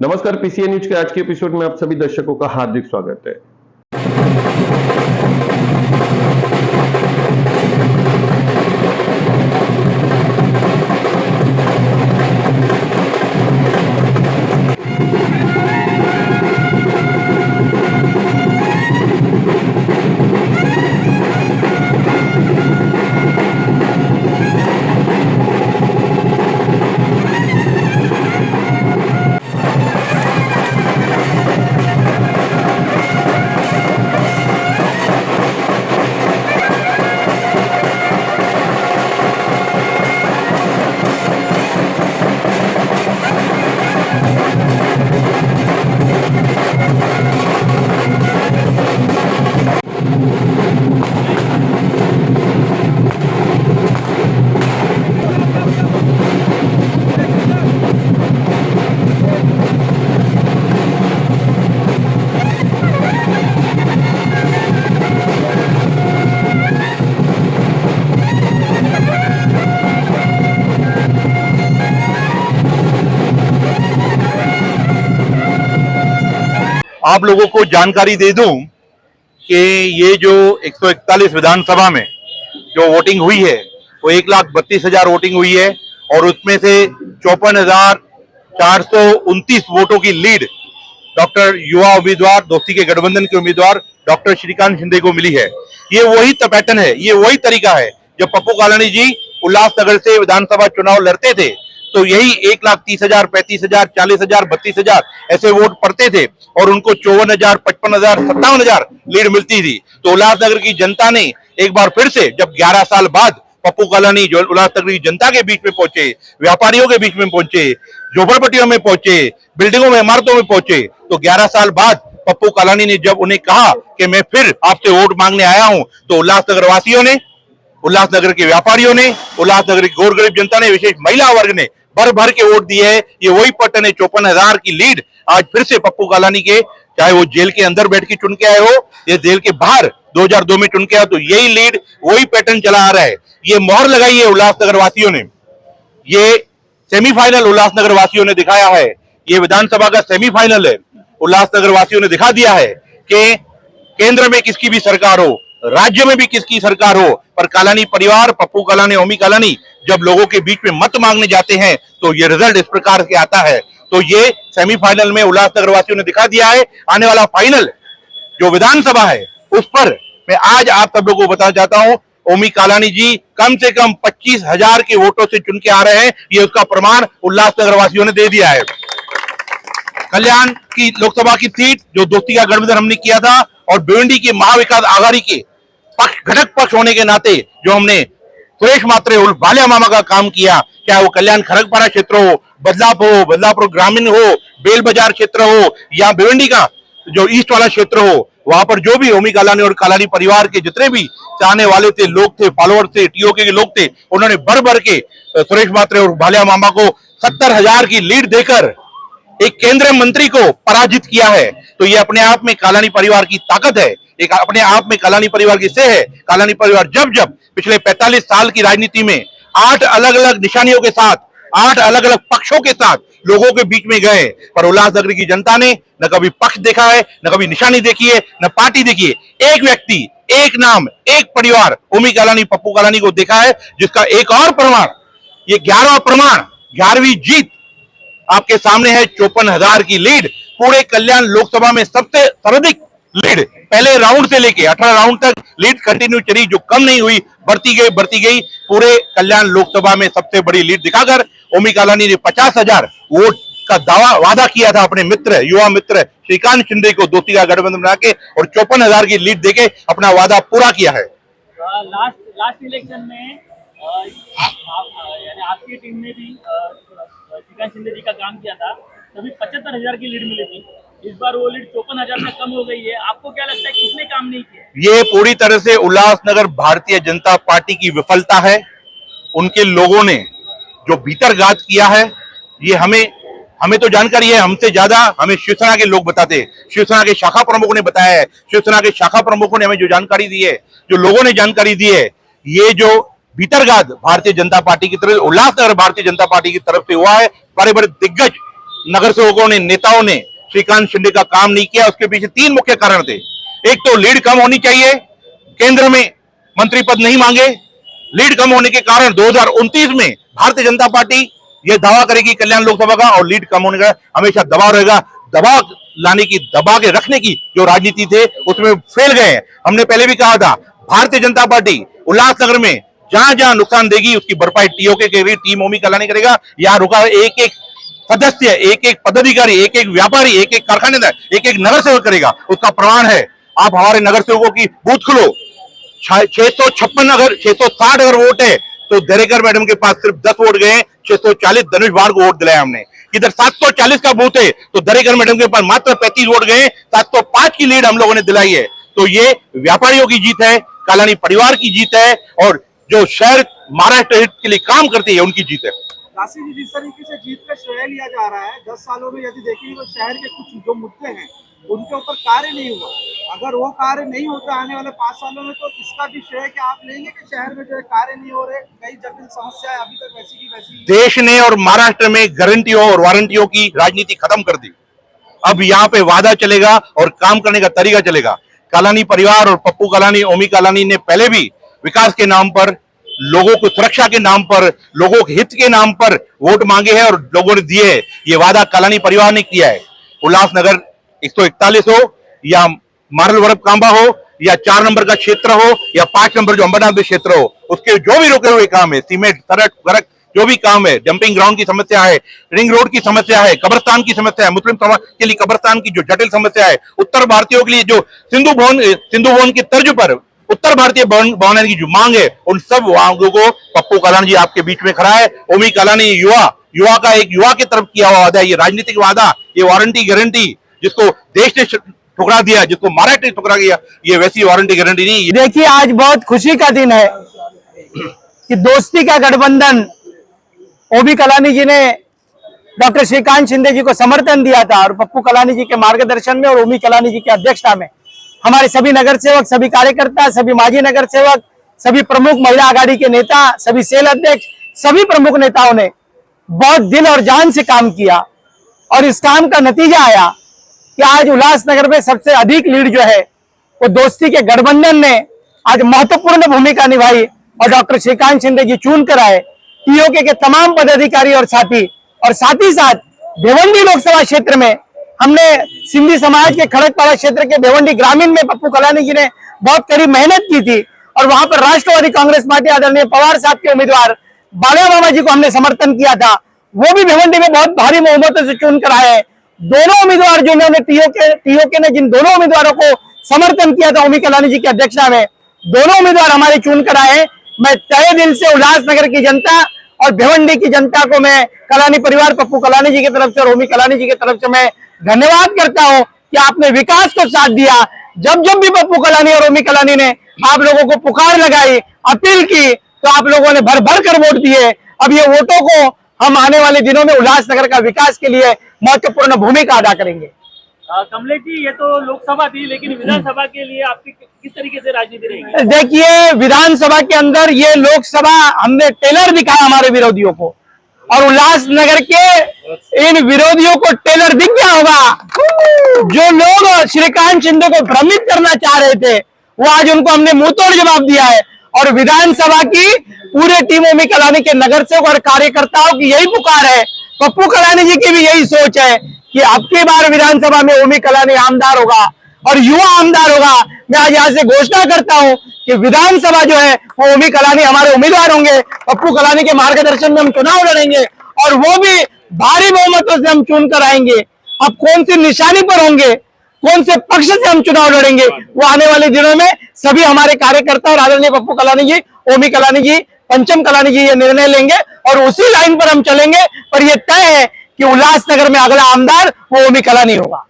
नमस्कार, PCA news के आज के एपिसोड में आप सभी दर्शकों का हार्दिक स्वागत है। आप लोगों को जानकारी दे दूं कि ये जो 141 विधानसभा में जो वोटिंग हुई है वो 1,32,000 वोटिंग हुई है और उसमें से 54,429 वोटों की लीड डॉक्टर युवा उम्मीदवार दोस्ती के गठबंधन के उम्मीदवार डॉक्टर श्रीकांत शिंदे को मिली है। ये वही पैटर्न है, ये वही तरीका है जब पप्पू कालानी जी उल्लासनगर से विधानसभा चुनाव लड़ते थे तो यही 1,30,000, 35,000, 40,000, 32,000 ऐसे वोट पड़ते थे और उनको 54,000, 55,000, 57,000 लीड मिलती थी। तो उल्लासनगर की जनता ने एक बार फिर से जब 11 साल बाद पप्पू कालानी जो उल्लासनगर की जनता के बीच में पहुंचे, व्यापारियों के बीच में पहुंचे, झोपड़पट्टियों में पहुंचे, बिल्डिंगों में, इमारतों में पहुंचे, तो 11 साल बाद पप्पू कालानी ने जब उन्हें कहा कि मैं फिर आपसे वोट मांगने आया हूं, तो उल्लासनगर वासियों ने, उल्लासनगर के व्यापारियों ने, उल्लासनगर की गौर गरीब जनता ने, विशेष महिला वर्ग ने भर भर के वोट दिए है। ये वही पैटर्न है, 54,000 की लीड आज फिर से पप्पू कालानी के, चाहे वो जेल के अंदर बैठ के चुन के आए हो या जेल के बाहर 2002 में चुन के आए, तो यही लीड, वही पैटर्न चला आ रहा है। ये मोहर लगाई है उल्लासनगर वासियों ने, ये सेमीफाइनल उल्लासनगर वासियों ने दिखाया है, ये विधानसभा का सेमीफाइनल है। उल्लासनगर वासियों ने दिखा दिया है कि केंद्र में किसकी भी सरकार हो, राज्य में भी किसकी सरकार हो, पर कालानी परिवार, पप्पू कालानी, ओमी कालानी जब लोगों के बीच में मत मांगने जाते हैं तो ये रिजल्ट इस प्रकार से आता है। तो ये सेमीफाइनल में उल्लासनगर वासियों ने दिखा दिया है। आने वाला फाइनल जो विधानसभा है उस पर मैं आज आप सब लोगों को बताना चाहता हूं, ओमी कालानी जी कम से कम 25,000 के वोटों से चुन के आ रहे हैं। ये उसका प्रमाण उल्लासनगर वासियों ने दे दिया है। कल्याण की लोकसभा की सीट जो दोस्ती का गठबंधन हमने किया था और भिवंडी की महाविकास आघाड़ी के पक्ष, घटक पक्ष होने के नाते जो हमने सुरेश मात्रे उर्फ भालिया मामा का काम किया, चाहे वो कल्याण खरगपारा क्षेत्र हो, बदलापुर ग्रामीण हो, बेल बाजार क्षेत्र हो या भिवंडी का जो ईस्ट वाला क्षेत्र हो, वहां पर जो भी ओमी कालानी और कालानी परिवार के जितने भी चाहने वाले थे, लोग थे, फॉलोअर थे, टीओके के लोग थे, उन्होंने भर भर के सुरेश मात्रे और भालिया मामा को 70,000 की लीड देकर एक केंद्रीय मंत्री को पराजित किया है। तो ये अपने आप में कालानी परिवार की ताकत है, एक अपने आप में कालानी परिवार की सेह है। कालानी परिवार जब जब पिछले 45 साल की राजनीति में 8 अलग अलग निशानियों के साथ, 8 अलग अलग पक्षों के साथ लोगों के बीच में गए, पर उल्लासनगर की जनता ने न कभी पक्ष देखा है, न कभी निशानी देखी है, न पार्टी देखी है। एक व्यक्ति, एक नाम, एक परिवार ओमी कालानी, पप्पू कालानी को देखा है, जिसका एक और प्रमाण, ये 11वां प्रमाण, 11वीं जीत आपके सामने है। 54,000 की लीड, पूरे कल्याण लोकसभा में सबसे सर्वाधिक लीड, पहले राउंड से लेके 18 राउंड तक लीड कंटिन्यू चली, जो कम नहीं हुई, बढ़ती गई। पूरे कल्याण लोकसभा में सबसे बड़ी लीड दिखाकर ओमी कालानी ने 50,000 वोट का वादा किया था अपने मित्र, युवा मित्र श्रीकांत शिंदे को दोस्ती का गठबंधन बना के, और 54,000 की लीड देके अपना वादा पूरा किया है। लास्ट इलेक्शन में यानी आपकी टीम ने भी श्रीकांत शिंदे जी का काम किया था, तभी 75,000 की लीड मिली थी। इस बार वो लीड 54,000 से कम हो गई है। आपको क्या लगता है किसने काम नहीं किया? ये पूरी तरह से उल्लासनगर भारतीय जनता पार्टी की विफलता है। उनके लोगों ने जो भीतरघात किया है, ये हमें तो जानकारी है, हमसे ज्यादा हमें शिवसेना के लोग बताते हैं, शिवसेना के शाखा प्रमुखों ने बताया है, शिवसेना के शाखा प्रमुखों ने हमें जो जानकारी दी है, जो लोगों ने जानकारी दी है, ये जो भीतरघात भारतीय जनता पार्टी की तरफ, उल्लासनगर भारतीय जनता पार्टी की तरफ से हुआ है। बड़े बड़े दिग्गज नगर सेवकों ने, नेताओं ने श्रीकांत शिंदे का काम नहीं किया। उसके पीछे 3 मुख्य कारण थे। एक तो लीड कम होनी चाहिए, केंद्र में मंत्री पद नहीं मांगे। लीड कम होने के कारण 2029 में भारतीय जनता पार्टी यह दावा करेगी कल्याण लोकसभा का, और लीड कम होने का हमेशा दबाव रहेगा। दबाव लाने की, दबा के रखने की जो राजनीति थे उसमें फेल गए हैं। हमने पहले भी कहा था, भारतीय जनता पार्टी उल्लासनगर में जहां जहां नुकसान देगी उसकी भरपाई टीओके के टीम ओमी कलानी करेगा। यहाँ रुका एक एक सदस्य, एक एक पदाधिकारी, एक एक व्यापारी, एक एक कारखानेदार, एक एक नगर सेवक करेगा। उसका प्रमाण है, आप हमारे नगर सेवकों की बूथ खुलो। 656 अगर 660 अगर वोट है तो दरेकर मैडम के पास सिर्फ 10 वोट गए। 640 धनुष बाढ़ को वोट दिलाया हमने। इधर 740 का बूथ है तो दरेकर मैडम के पास मात्र 35 वोट गए। 705 की लीड हम लोगों ने दिलाई है। तो ये व्यापारियों की जीत है, कालानी परिवार की जीत है, और जो शहर महाराष्ट्र हित के लिए काम करती है उनकी जीत है। काशी जी, जिस तरीके से जीत का श्रेय लिया जा रहा है, 10 सालों में यदि देखेंगे तो शहर के कुछ जो मुद्दे हैं उनके ऊपर कार्य नहीं हुआ। अगर वो कार्य नहीं होता आने वाले 5 सालों में, तो इसका भी श्रेय क्या आप लेंगे कि शहर में जो है कार्य नहीं हो रहे, कई जटिल समस्याएं अभी तक वैसी की वैसी। देश ने और महाराष्ट्र में गारंटियों और वारंटियों की राजनीति खत्म कर दी। अब यहाँ पे वादा चलेगा और काम करने का तरीका चलेगा। कालानी परिवार और पप्पू कालानी, ओमी कालानी ने पहले भी विकास के नाम पर, लोगों को सुरक्षा के नाम पर, लोगों के हित के नाम पर वोट मांगे हैं और लोगों ने दिए हैं। ये वादा कालानी परिवार ने किया है। उल्लासनगर 141 हो या मारल वरप कांबा हो या 4 नंबर का क्षेत्र हो या 5 नंबर जो अंबरनाथ में क्षेत्र हो, उसके जो भी रुके हुए काम है, सीमेंट, सड़क, गरक, जो भी काम है, डंपिंग ग्राउंड की समस्या है, रिंग रोड की समस्या है, कब्रस्तान की समस्या है, मुस्लिम समाज के लिए कब्रस्तान की जो जटिल समस्या है, उत्तर भारतीयों के लिए जो सिंधु भवन की तर्ज पर उत्तर भारतीय भवन की जो मांग है, उन सब मांगों को पप्पू कालानी जी आपके बीच में खड़ा है। ओमी कालानी युवा का एक युवा की तरफ किया हुआ वादा है। ये राजनीतिक वादा, ये वारंटी गारंटी जिसको देश ने ठुकरा दिया, जिसको महाराष्ट्र ने ठुकरा दिया, ये वैसी वारंटी गारंटी नहीं। देखिए, आज बहुत खुशी का दिन है कि दोस्ती का गठबंधन ओमी कलानी जी ने डॉक्टर श्रीकांत शिंदे जी को समर्थन दिया था, और पप्पू कलानी जी के मार्गदर्शन में और ओमी कलानी जी की अध्यक्षता में हमारे सभी नगर सेवक, सभी कार्यकर्ता, सभी माजी नगर सेवक, सभी प्रमुख महिला आघाड़ी के नेता, सभी सेल अध्यक्ष, सभी प्रमुख नेताओं ने बहुत दिल और जान से काम किया, और इस काम का नतीजा आया कि आज उल्लासनगर में सबसे अधिक लीड जो है वो दोस्ती के गठबंधन ने आज महत्वपूर्ण भूमिका निभाई, और डॉक्टर श्रीकांत शिंदे जी चुन कर आए। टीओके के तमाम पदाधिकारी और साथी, और साथ ही साथ भिवंडी लोकसभा क्षेत्र में हमने सिंधी समाज के खड़कपाड़ा क्षेत्र के भिवंडी ग्रामीण में पप्पू कलानी जी ने बहुत कड़ी मेहनत की थी, और वहां पर राष्ट्रवादी कांग्रेस पार्टी आदरणीय पवार साहब के उम्मीदवार बाला मामा जी को हमने समर्थन किया था। वो भी भिवंडी में बहुत भारी बहुमतों से चुनकर आए। दोनों उम्मीदवार जिन्होंने टीओके ने जिन दोनों उम्मीदवारों को समर्थन किया था ओमी कलानी जी की अध्यक्षता में, दोनों उम्मीदवार हमारे चुनकर आए। मैं तहे दिल से उल्लासनगर की जनता और भिवंडी की जनता को मैं कलानी परिवार, पप्पू कलानी जी की तरफ से और ओमी कलानी जी की तरफ से मैं धन्यवाद करता हूं कि आपने विकास को साथ दिया। जब जब भी पप्पू कलानी और ओमी कलानी ने आप लोगों को पुकार लगाई, अपील की, तो आप लोगों ने भर भर कर वोट दिए। अब ये वोटों को हम आने वाले दिनों में उल्लासनगर का विकास के लिए महत्वपूर्ण भूमिका अदा करेंगे। कमलेश जी, ये तो लोकसभा थी, लेकिन विधानसभा के लिए आपकी किस तरीके से राजनीति रहेगी? देखिए, विधानसभा के अंदर ये लोकसभा हमने टेलर दिखाया हमारे विरोधियों को, और उल्लासनगर के इन विरोधियों को टेलर दिख गया होगा। जो लोग श्रीकांत शिंदे को भ्रमित करना चाह रहे थे, वो आज उनको हमने मुंह तोड़ जवाब दिया है। और विधानसभा की पूरे टीम ओमी कलानी के नगर सेवक और कार्यकर्ताओं की यही पुकार है, पप्पू कलानी जी की भी यही सोच है कि अब की बार विधानसभा में ओमी कलानी आमदार होगा और युवा आमदार होगा। मैं आज यहाँ से घोषणा करता हूँ कि विधानसभा जो है वो ओमी कलानी हमारे उम्मीदवार होंगे। पप्पू कलानी के मार्गदर्शन में हम चुनाव लड़ेंगे, और वो भी भारी बहुमतों से हम चुनकर आएंगे। अब कौन सी निशानी पर होंगे, कौन से पक्ष से हम चुनाव लड़ेंगे, वो आने वाले दिनों में सभी हमारे कार्यकर्ता और आदरणीय पप्पू कलानी जी, ओमी कलानी जी, पंचम कलानी जी ये निर्णय लेंगे, और उसी लाइन पर हम चलेंगे। पर ये तय है कि उल्लासनगर में अगला आमदार वो ओमी कलानी होगा।